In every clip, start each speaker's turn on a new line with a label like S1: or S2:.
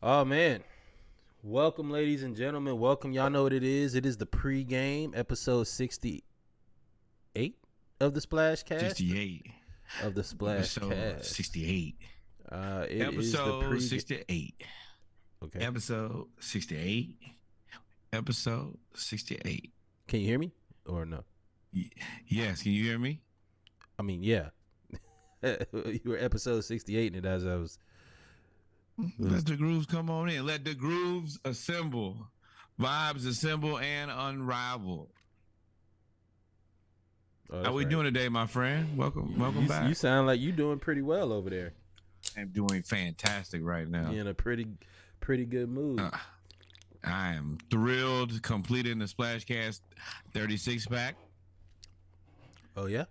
S1: Oh man. Welcome, ladies and gentlemen. Welcome. Y'all know what it is. It is the pregame, episode 68 of the Splash Cast.
S2: 68.
S1: Of the Splash
S2: Episode
S1: Cast.
S2: 68.
S1: It is the
S2: Episode
S1: pregame.
S2: 68.
S1: Okay.
S2: Episode 68. Episode 68.
S1: Can you hear me or no?
S2: Yes, can you hear me?
S1: I mean, yeah. You were episode 68 and as I was.
S2: Let the grooves come on in. Let the grooves assemble. Vibes assemble and unravel.
S1: Oh,
S2: How we doing today, my friend? Welcome back.
S1: You sound like you doing pretty well over there.
S2: I'm doing fantastic right now.
S1: You're in a pretty good mood.
S2: I am thrilled completing the Splashcast 36 pack.
S1: Oh, yeah?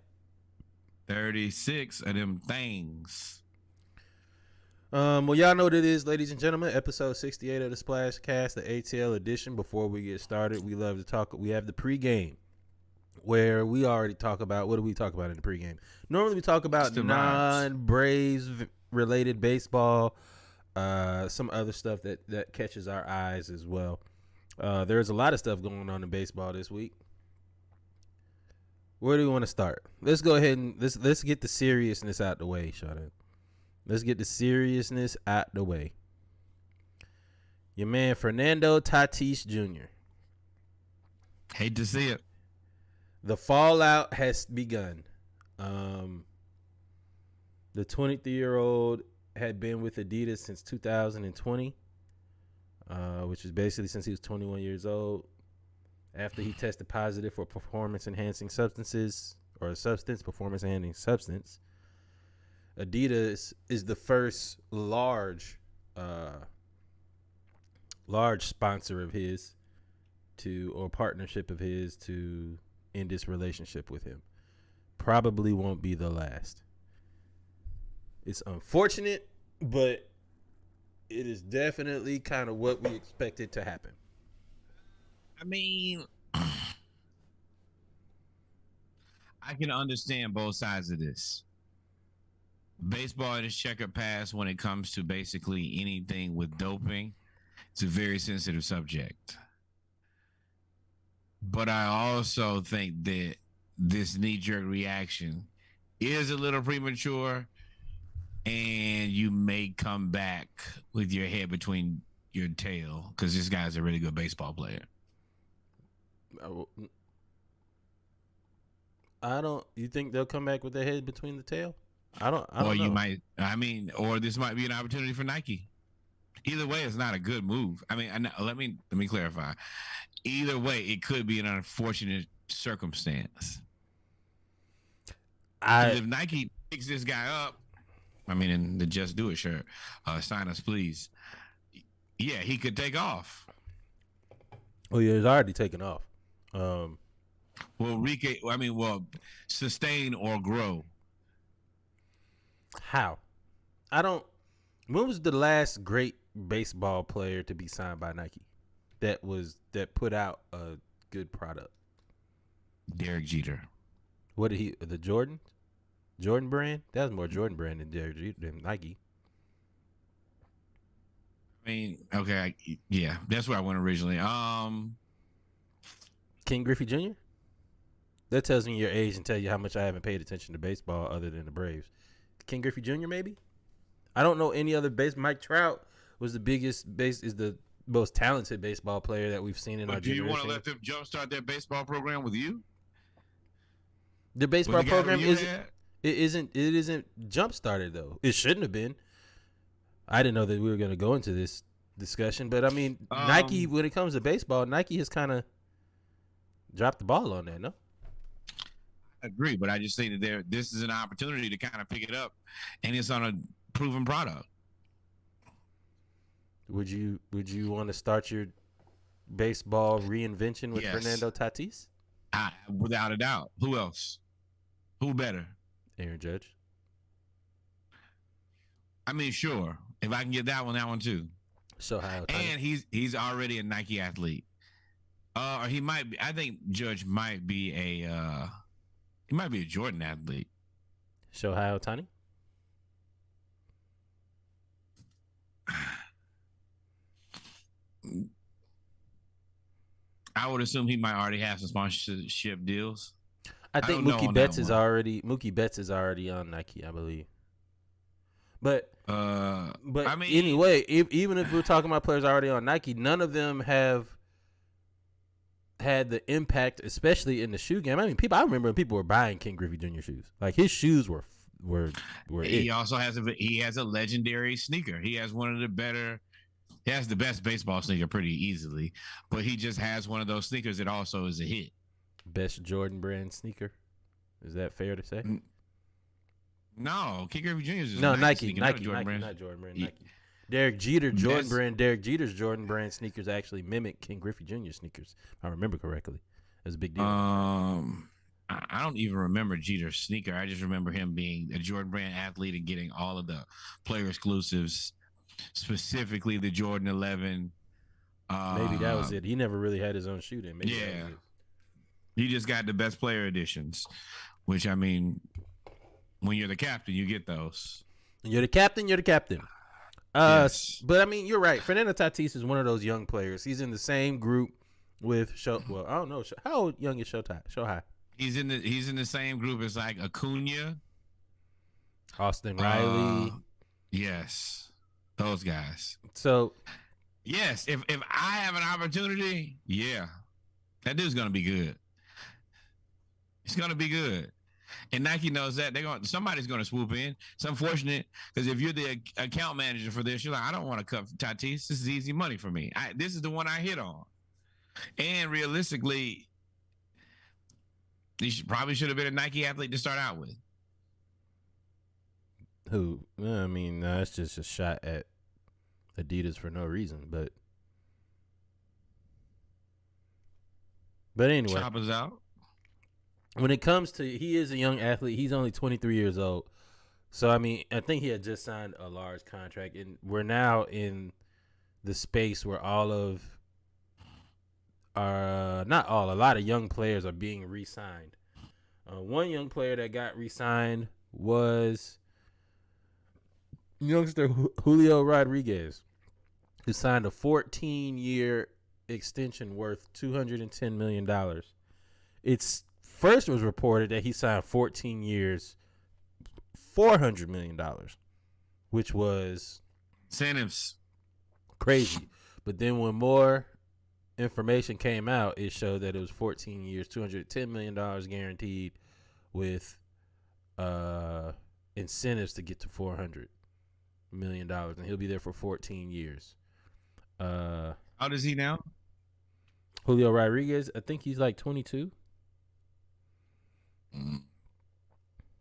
S2: 36 of them things.
S1: Well, y'all know what it is, ladies and gentlemen. Episode 68 of the Splash Cast, the ATL edition. Before we get started, we love to talk. We have the pregame, where we already talk about. What do we talk about in the pregame? Normally, we talk about non-Braves related baseball, some other stuff that catches our eyes as well. There's a lot of stuff going on in baseball this week. Where do we want to start? Let's go ahead and let's get the seriousness out the way, Sean. Let's get the seriousness out the way. Your man Fernando Tatis Jr.
S2: Hate to see it.
S1: The fallout has begun. The 23-year-old had been with Adidas since 2020, which is basically since he was 21 years old. After he tested positive for performance-enhancing substances or a substance, performance-enhancing substance. Adidas is the first large sponsor of his or partnership of his to end this relationship with him. Probably won't be the last. It's unfortunate, but it is definitely kind of what we expected to happen.
S2: I mean, I can understand both sides of this. Baseball is checkered past when it comes to basically anything with doping. It's a very sensitive subject. But I also think that this knee-jerk reaction is a little premature, and you may come back with your head between your tail because this guy's a really good baseball player.
S1: You think they'll come back with their head between the tail? I don't
S2: or
S1: know.
S2: You might. I mean, or this might be an opportunity for Nike. Either way, it's not a good move. I mean, let me clarify. Either way, it could be an unfortunate circumstance. If Nike picks this guy up, I mean, in the Just Do It shirt, sign us, please. Yeah, he could take off.
S1: Oh, yeah, he's already taken off.
S2: Sustain or grow.
S1: How? When was the last great baseball player to be signed by Nike that put out a good product?
S2: Derek Jeter.
S1: What did he? The Jordan brand? That was more Jordan brand than Derek Jeter than Nike.
S2: I mean, okay, yeah, that's where I went originally.
S1: King Griffey Jr. That tells me your age and tell you how much I haven't paid attention to baseball other than the Braves. King Griffey Jr. maybe. I don't know any other base. Mike Trout was is the most talented baseball player that we've seen in our generation.
S2: Do you want to let them jumpstart their baseball program with you?
S1: The baseball program isn't jump started though. It shouldn't have been. I didn't know that we were going to go into this discussion, but I mean, Nike, when it comes to baseball, Nike has kind of dropped the ball on that. No,
S2: I agree, but I just think that this is an opportunity to kind of pick it up, and it's on a proven product.
S1: Would you want to start your baseball reinvention with Fernando Tatis?
S2: Without a doubt. Who else? Who better?
S1: Aaron Judge.
S2: I mean, sure. If I can get that one too. And he's already a Nike athlete. Or he might be. I think Judge might be a Jordan athlete.
S1: Shohei Ohtani.
S2: I would assume he might already have some sponsorship deals.
S1: I think
S2: don't know
S1: Mookie
S2: on
S1: Betts
S2: that
S1: is
S2: one.
S1: already on Nike, I believe. But
S2: I mean,
S1: anyway, even if we're talking about players already on Nike, none of them have had the impact, especially in the shoe game. I mean, I remember when people were buying Ken Griffey Jr. shoes. Like his shoes were
S2: he
S1: it.
S2: also has a legendary sneaker. He has one of the better. He has the best baseball sneaker pretty easily, but he just has one of those sneakers that also is a hit.
S1: Best Jordan brand sneaker. Is that fair to say?
S2: No, Ken Griffey Jr. is
S1: No,
S2: a
S1: Nike,
S2: sneaker,
S1: Nike,
S2: not
S1: not Jordan brand, Nike. Derek Jeter's Jordan brand sneakers actually mimic Ken Griffey Jr. sneakers. If I remember correctly. It was a big deal.
S2: I don't even remember Jeter's sneaker. I just remember him being a Jordan brand athlete and getting all of the player exclusives, specifically the Jordan 11.
S1: Maybe that was it. He never really had his own shoe then. Maybe that was it.
S2: He just got the best player editions, which, I mean, when you're the captain, you get those.
S1: You're the captain.
S2: Yes.
S1: But I mean, you're right. Fernando Tatis is one of those young players. He's in the same group with Well, I don't know. How young is Shohei?
S2: He's in the same group as like Acuna,
S1: Austin Riley.
S2: Yes, those guys.
S1: So,
S2: yes, if I have an opportunity, yeah, that dude's gonna be good. It's gonna be good. And Nike knows that somebody's going to swoop in. It's unfortunate because if you're the account manager for this, you're like, I don't want to cut Tatis. This is easy money for me. This is the one I hit on. And realistically, he probably should have been a Nike athlete to start out with.
S1: Who? I mean, it's just a shot at Adidas for no reason. But anyway,
S2: Chopper's out.
S1: When it comes to, he is a young athlete. He's only 23 years old. So, I mean, I think he had just signed a large contract. And we're now in the space where a lot of young players are being re-signed. One young player that got re-signed was youngster Julio Rodriguez, who signed a 14-year extension worth $210 million. First it was reported that he signed 14 years, $400 million, which was
S2: incentives.
S1: Crazy. But then when more information came out, it showed that it was 14 years, $210 million guaranteed with incentives to get to $400 million. And he'll be there for 14 years.
S2: How old is he now?
S1: Julio Rodriguez, I think he's like 22.
S2: I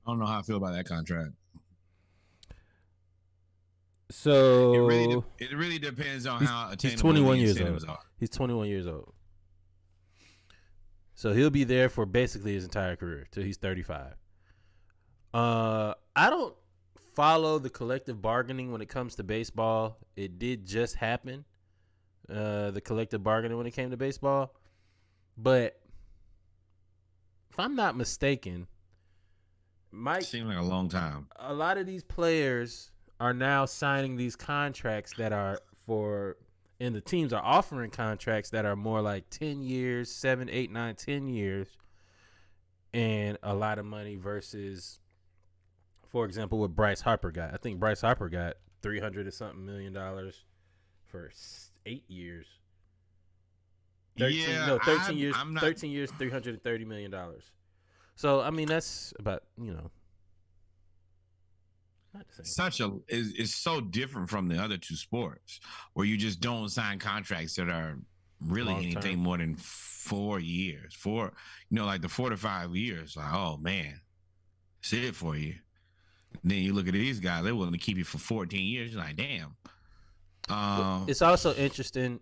S2: don't know how I feel about that contract.
S1: So
S2: it really depends on how
S1: he's 21 years old. He's 21 years old. So he'll be there for basically his entire career till he's 35. I don't follow the collective bargaining when it comes to baseball. It did just happen. The collective bargaining when it came to baseball. But if I'm not mistaken, Mike,
S2: seemed like a long time.
S1: A lot of these players are now signing these contracts that are and the teams are offering contracts that are more like 10 years, 7, 8, 9, 10 years, and a lot of money versus, for example, what Bryce Harper got. I think Bryce Harper got $300 or something million for 8 years. 13 years. 13 years, $330 million. So I mean, that's about not the same.
S2: It's so different from the other two sports where you just don't sign contracts that are really
S1: Long
S2: anything
S1: term.
S2: more than 4 years. Like the 4 to 5 years. Like, oh man, that's it for you. And then you look at these guys; they're willing to keep you for 14 years. You're like, damn.
S1: It's also interesting.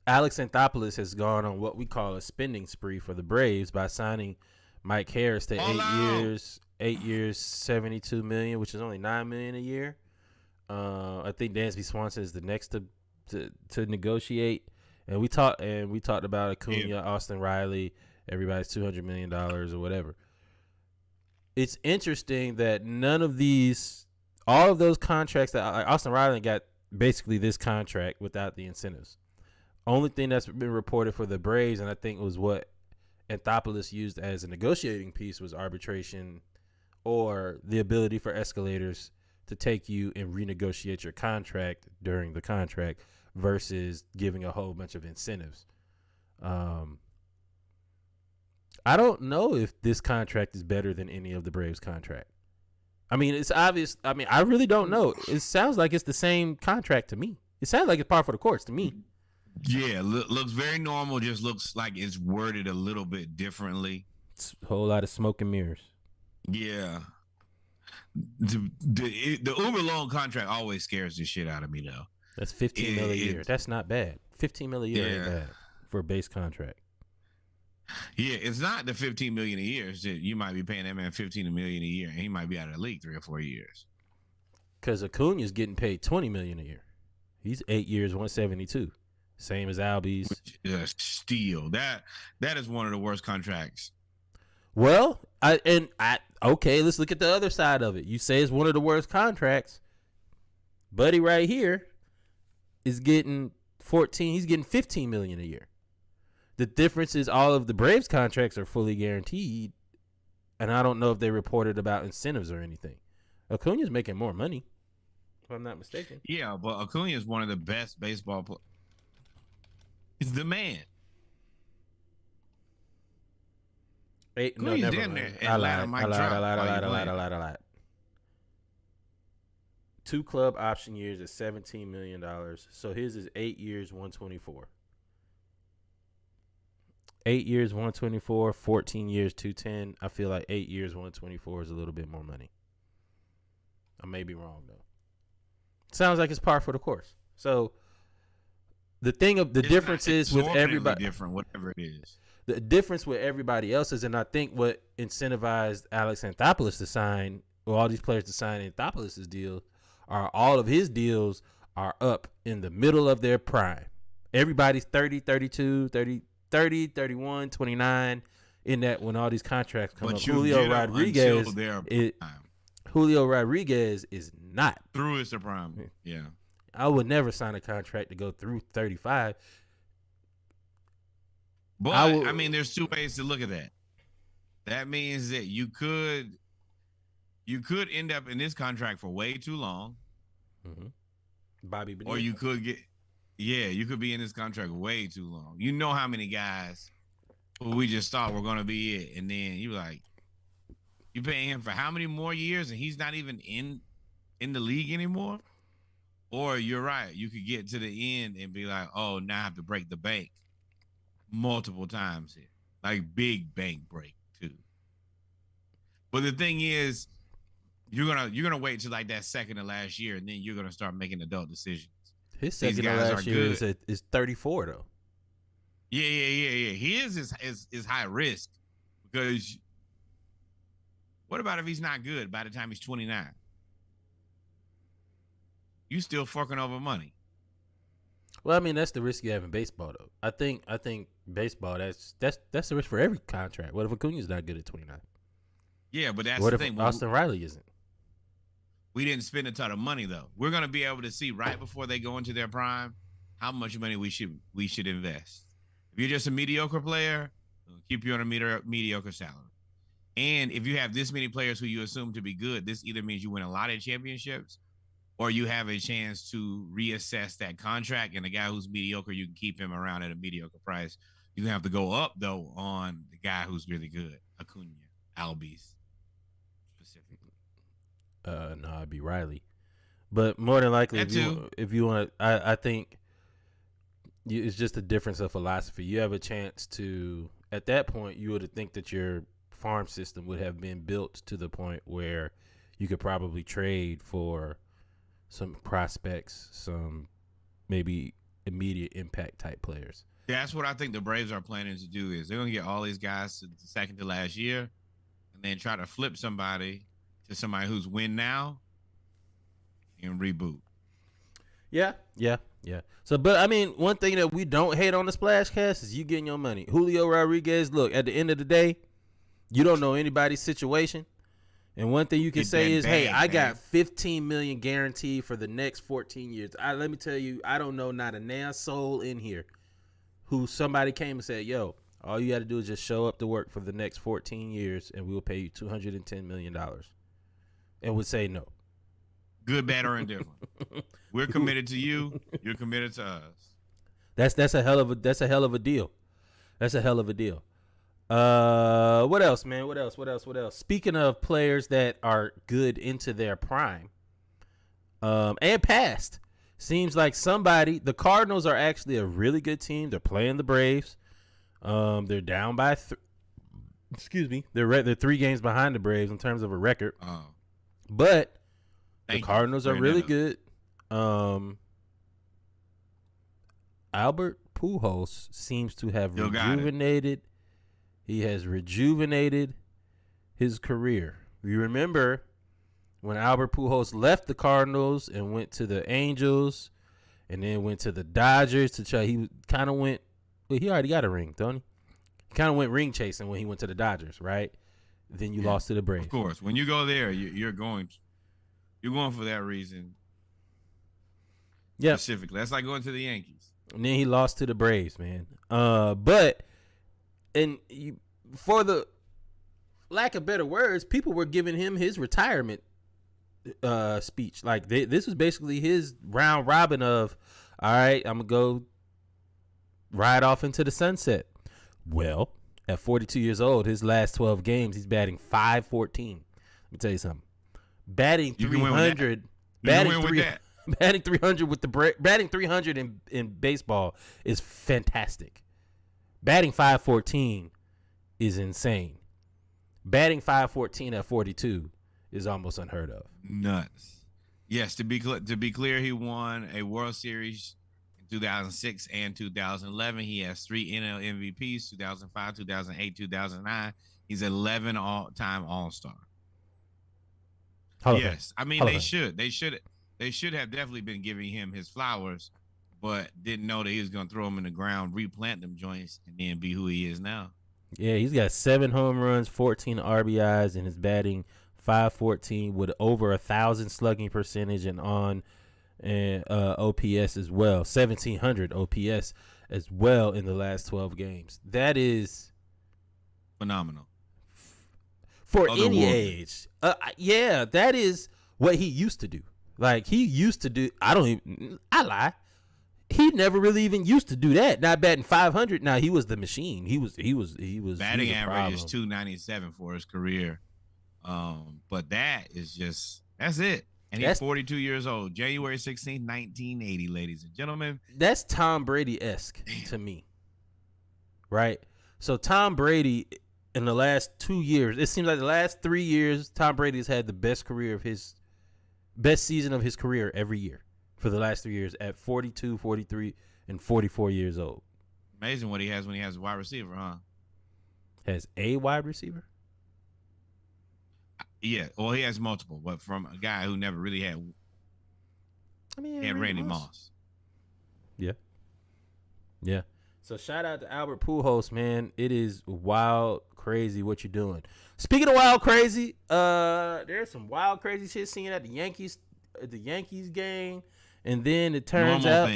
S1: Alex Anthopoulos has gone on what we call a spending spree for the Braves by signing Mike Harris to 8 years, $72 million, which is only $9 million a year. I think Dansby Swanson is the next to negotiate, and we talked about Acuna, Austin Riley, everybody's $200 million or whatever. It's interesting that all of those contracts that Austin Riley got basically this contract without the incentives. Only thing that's been reported for the Braves, and I think was what Anthopoulos used as a negotiating piece, was arbitration or the ability for escalators to take you and renegotiate your contract during the contract versus giving a whole bunch of incentives. I don't know if this contract is better than any of the Braves' contract. I mean, it's obvious. I mean, I really don't know. It sounds like it's the same contract to me. It sounds like it's par for the course to me.
S2: Yeah, looks very normal. Just looks like it's worded a little bit differently.
S1: It's a whole lot of smoke and mirrors.
S2: Yeah. The uber long contract always scares the shit out of me, though.
S1: That's $15 million a year. That's not bad. $15 million a year ain't bad for a base contract.
S2: Yeah, it's not the $15 million a year. It's that you might be paying that man $15 million a year, and he might be out of the league 3 or 4 years.
S1: Because Acuna's getting paid $20 million a year. He's 8 years, 172, same as Albies.
S2: Steal that is one of the worst contracts.
S1: Well, okay, let's look at the other side of it. You say it's one of the worst contracts. Buddy right here is getting 14. He's getting $15 million a year. The difference is all of the Braves contracts are fully guaranteed, and I don't know if they reported about incentives or anything. Acuna's making more money, if I'm not mistaken.
S2: Yeah, but Acuna is one of the best baseball players. He's the man.
S1: No, never mind. I lied. 2 club option years at $17 million. So his is 8 years, 124. 8 years, 124, 14 years, 210. I feel like 8 years, 124 is a little bit more money. I may be wrong, though. Sounds like it's par for the course. So the thing of the difference is with everybody.
S2: Different, whatever it is.
S1: The difference with everybody else is, and I think what incentivized Alex Anthopoulos to sign, or all these players to sign Anthopoulos' deal, are all of his deals are up in the middle of their prime. Everybody's 30, 32, 30, 31, 29 in that when all these contracts come up. Julio Rodriguez is not.
S2: Through his prime. Yeah.
S1: I would never sign a contract to go through 35.
S2: But I mean, there's 2 ways to look at that. That means that you could end up in this contract for way too long.
S1: Mm-hmm. Bobby Bonilla.
S2: Or you could you could be in this contract way too long. You know how many guys who we just thought were going to be it, and then you paying him for how many more years, and he's not even in the league anymore? Or you're right, you could get to the end and be like, oh, now I have to break the bank multiple times here, like big bank break too. But the thing is, you're gonna wait till like that second to last year, and then you're gonna start making adult decisions.
S1: His second to last year is 34 though.
S2: Yeah. He is high risk, because what about if he's not good by the time he's 29? You still fucking over money.
S1: Well, I mean, that's the risk you have in baseball, though. I think baseball, that's the risk for every contract. What if Acuna's not good at 29?
S2: Yeah, but that's
S1: what
S2: the
S1: if
S2: thing.
S1: Austin Riley isn't?
S2: We didn't spend a ton of money, though. We're going to be able to see right before they go into their prime how much money we should invest. If you're just a mediocre player, we'll keep you on a mediocre salary. And if you have this many players who you assume to be good, this either means you win a lot of championships, or you have a chance to reassess that contract, and the guy who's mediocre, you can keep him around at a mediocre price. You have to go up, though, on the guy who's really good, Acuna, Albies, specifically.
S1: No, it'd be Riley. But more than likely, if you want, I think it's just a difference of philosophy. You have a chance to, at that point, you would think that your farm system would have been built to the point where you could probably trade for some prospects, some maybe immediate impact type players.
S2: That's what I think the Braves are planning to do. Is they're going to get all these guys to the second to last year, and then try to flip somebody to somebody who's win now and reboot.
S1: Yeah. So, but I mean, one thing that we don't hate on the Splash Cast is you getting your money. Julio Rodriguez, look, at the end of the day, you don't know anybody's situation. And one thing you can say is, hey, I got $15 million guaranteed for the next 14 years. Let me tell you, I don't know not a damn soul in here who somebody came and said, "Yo, all you got to do is just show up to work for the next 14 years, and we will pay you $210 million," and would say no.
S2: Good, bad, or indifferent. We're committed to you. You're committed to us.
S1: That's a hell of a deal. That's a hell of a deal. What else, man? What else? Speaking of players that are good into their prime, and past, seems like the Cardinals are actually a really good team. They're playing the Braves. They're down by they're 3 games behind the Braves in terms of a record. But the Cardinals are really good. Albert Pujols seems to have rejuvenated. He has rejuvenated his career. You remember when Albert Pujols left the Cardinals and went to the Angels and then went to the Dodgers to try. He kind of went. Well, he already got a ring, don't he? He kind of went ring chasing when he went to the Dodgers, right? Then you lost to the Braves.
S2: Of course, when you go there, you're going for that reason. Yeah, specifically. That's like going to the Yankees.
S1: And then he lost to the Braves, man. For the lack of better words, people were giving him his retirement speech. Like this was basically his round robin of, all right, I'm gonna go ride off into the sunset. Well, at 42 years old, his last 12 games, he's batting .514. Let me tell you something. Batting 300. Batting 300 with batting 300 in baseball is fantastic. Batting .514 is insane. Batting .514 at 42 is almost unheard of.
S2: Nuts. Yes, to be clear, he won a World Series in 2006 and 2011. He has 3 NL MVPs: 2005, 2008, 2009. He's 11 all-time All-Star. Yes, I mean they should have definitely been giving him his flowers, but didn't know that he was going to throw them in the ground, replant them joints, and then be who he is now.
S1: Yeah, he's got 7 home runs, 14 RBIs, and his batting .514 with over 1,000 slugging percentage and on OPS as well, 1,700 OPS as well in the last 12 games. That is
S2: phenomenal
S1: for any age. Yeah, that is what he used to do. Like he used to do. I lie. He never really even used to do that. Not batting .500. Now he was the machine. He was
S2: batting average is .297 for his career. But that's it. And he's 42 years old. January 16th, 1980, ladies and gentlemen.
S1: That's Tom Brady-esque to me. Right? So Tom Brady in the last 2 years, it seems like the last 3 years, Tom Brady has had the best season of his career every year for the last 3 years at 42, 43, and 44 years old.
S2: Amazing what he has when he has a wide receiver, huh?
S1: Has a wide receiver?
S2: Yeah, well, he has multiple, but from a guy who never really had. Randy Moss. Yeah. So shout out to Albert Pujols, man. It is wild, crazy what you're doing. Speaking of wild, crazy, there's some wild, crazy shit seen at the Yankees game, and then it turns out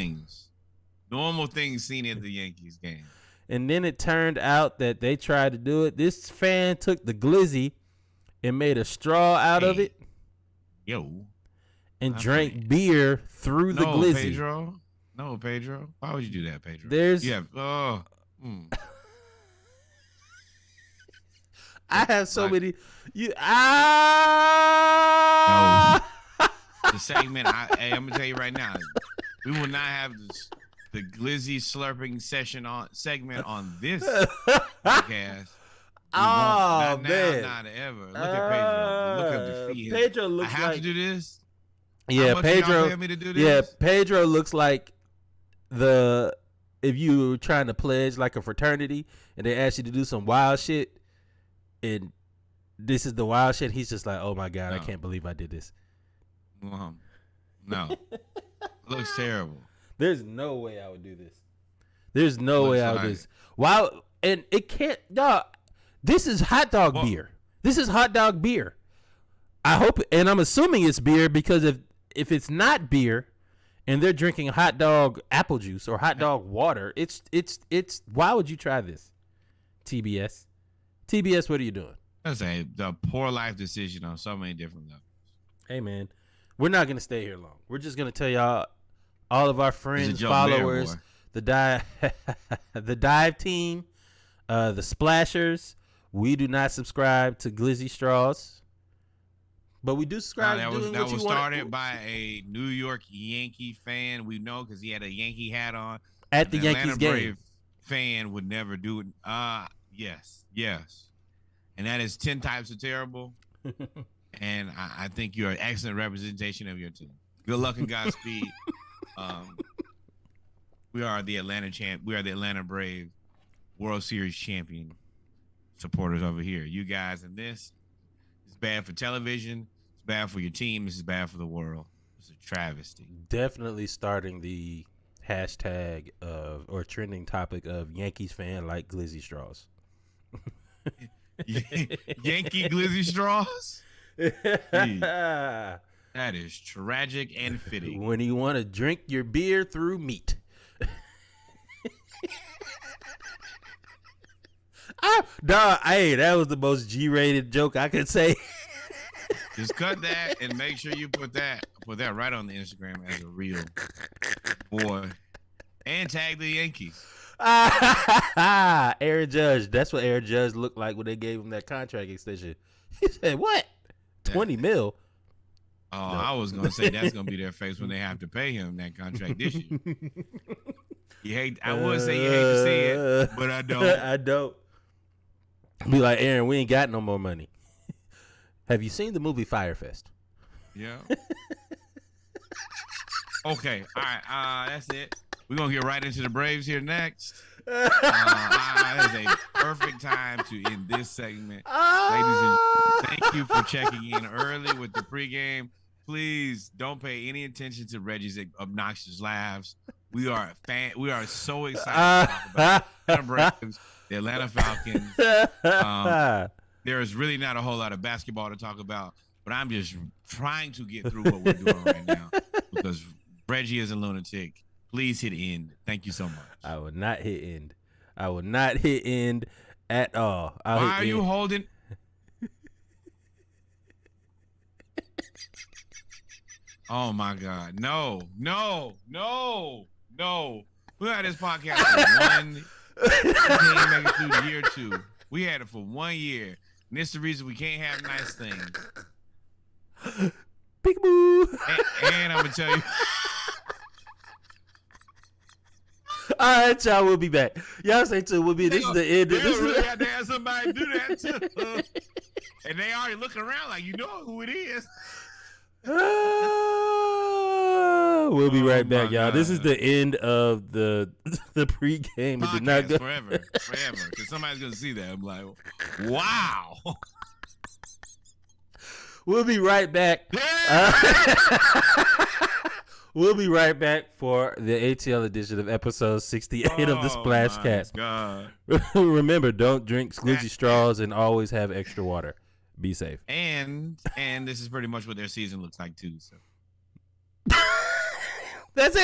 S2: normal things seen at the Yankees game,
S1: and then it turned out that they tried to do it. This fan took the glizzy and made a straw out of it. And drank beer through the glizzy.
S2: No, Pedro. Why would you do that, Pedro?
S1: I have so many.
S2: The segment. I'm gonna tell you right now. We will not have the glizzy slurping segment on this podcast.
S1: Man.
S2: Not ever. Look at Pedro. Look at the feet.
S1: Pedro looks
S2: I have to do this.
S1: Yeah, Pedro.
S2: Me to do this?
S1: Yeah, Pedro looks like if you were trying to pledge like a fraternity and they asked you to do some wild shit, and this is the wild shit. He's just like, oh my God, I can't believe I did this.
S2: No, looks terrible.
S1: There's no way I would do this. There's no way I would do this. Wow, and it can't. Dog, this is hot dog beer. This is hot dog beer. I hope, and I'm assuming it's beer because if it's not beer, and they're drinking hot dog apple juice or hot dog water. It's. Why would you try this? TBS, what are you doing?
S2: That's the poor life decision on so many different levels.
S1: Hey man, we're not gonna stay here long. We're just gonna tell y'all, all of our friends, followers, the dive team, the splashers. We do not subscribe to Glizzy Straws, but we do subscribe to doing what you want. That was
S2: started by a New York Yankee fan. We know because he had a Yankee hat on
S1: at the Yankees game.
S2: Brave fan would never do it. Yes, and that is 10 types of terrible. And I think you're an excellent representation of your team. Good luck and Godspeed. We are the Atlanta Brave World Series champion supporters over here. You guys, and this is bad for television. It's bad for your team. This is bad for the world. It's a travesty.
S1: Definitely starting the hashtag or trending topic of Yankees fan like Glizzy Straws.
S2: Yankee Glizzy Straws? That is tragic and fitting.
S1: When you want to drink your beer through meat. Hey, that was the most G-rated joke I could say.
S2: Just cut that and make sure you put that right on the Instagram as a reel, boy, and tag the Yankees.
S1: Aaron Judge. That's what Aaron Judge looked like when they gave him that contract extension. He said, "What? 20 mil?"
S2: Oh, no. I was gonna say that's gonna be their face when they have to pay him that contract this year. I would say you hate to see it, but I don't.
S1: I don't. Be like, Aaron, we ain't got no more money. Have you seen the movie Firefest?
S2: Yeah. Okay. All right. That's it. We're going to get right into the Braves here next. That is a perfect time to end this segment. Ladies and gentlemen, thank you for checking in early with the pregame. Please don't pay any attention to Reggie's obnoxious laughs. We are so excited to talk about the Atlanta Braves, the Atlanta Falcons. There is really not a whole lot of basketball to talk about, but I'm just trying to get through what we're doing right now because Reggie is a lunatic. Please hit end. Thank you so much.
S1: I will not hit end. I will not hit end at all.
S2: Why are you holding? Oh my God. No. We had this podcast for we can't make it through year 2. We had it for 1 year. And this is the reason we can't have nice things.
S1: Peekaboo.
S2: And I'm going to tell you.
S1: All right, y'all. We'll be back. Y'all say too. This is the end.
S2: This really got to have somebody do that too. And they already looking around like you know who it is.
S1: We'll be right back, y'all. God. This is the end of the pregame.
S2: It did not go forever. Because somebody's gonna see that. I'm like, wow.
S1: We'll be right back. We'll be right back for the ATL edition of episode 68 of the Splash Cast.
S2: God.
S1: Remember, don't drink Glizzy Straws and always have extra water. Be safe.
S2: And this is pretty much what their season looks like too. So
S1: that's it.